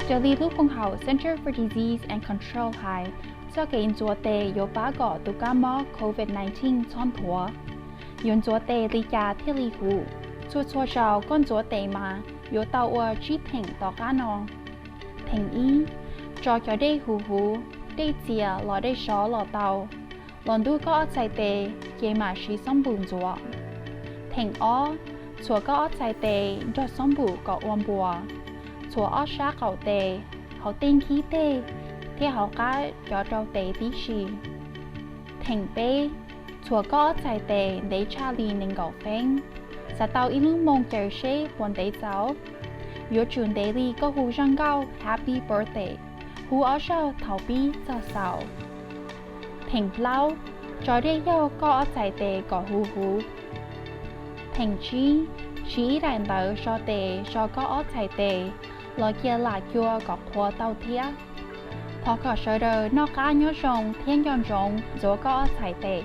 Cho lý lúc phong hậu Center for Disease and Control High cho kiện chúa tệ yếu bá gõ tụ ca mò COVID-19 chọn thua. Yun chúa tệ lý trả thiết lý hữu. Chúa trào con chúa tệ mà yếu tàu ua trí thỉnh tỏ cá nông. Thỉnh ý, cho đây hữu, đây chìa lò đây xó lò tàu. Lần đu có chạy tệ, kê mà sĩ xong bùn chúa. Thỉnh ó, chúa có chạy tệ cho xong bù có ôm bùa. Chúa ó xa khẩu tệ, hậu tên khí tệ, thì hậu cá cho trâu tệ tí xì. Thỉnh bê, chúa có chạy tệ để cha lì nên gạo phênh. Sẽ tàu ý lưu mong chờ xế buồn tế cháu. Yếu chuẩn tế lì có hù răng gạo Happy Birthday. Hù ó sao thảo bí cho sao. Thỉnh lâu, cho đây yêu có chạy tệ có hù. Thỉnh chí đại tờ cho tệ cho có chạy tệ. Lo kia là chua có khóa tàu thiết. Thọ có sở đời nó cá nhớ rồng thiên yon rồng dỗ có chạy tệ.